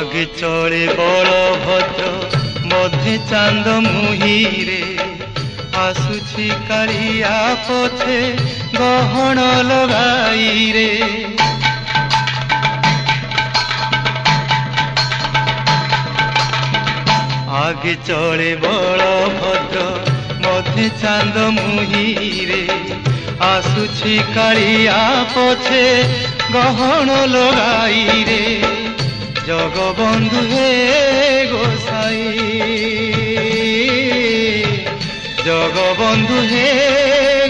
आगे चले बलभद्र मध्य चांद मुहिरे आसुछि कालिया पछे गहन लगाई रे। आगे चले बलभद्र मध्य चांद मुहिरे आसुछि कालिया पछे गहन लगाई रे। जगबंधु हे गोसाई जगबंधु हे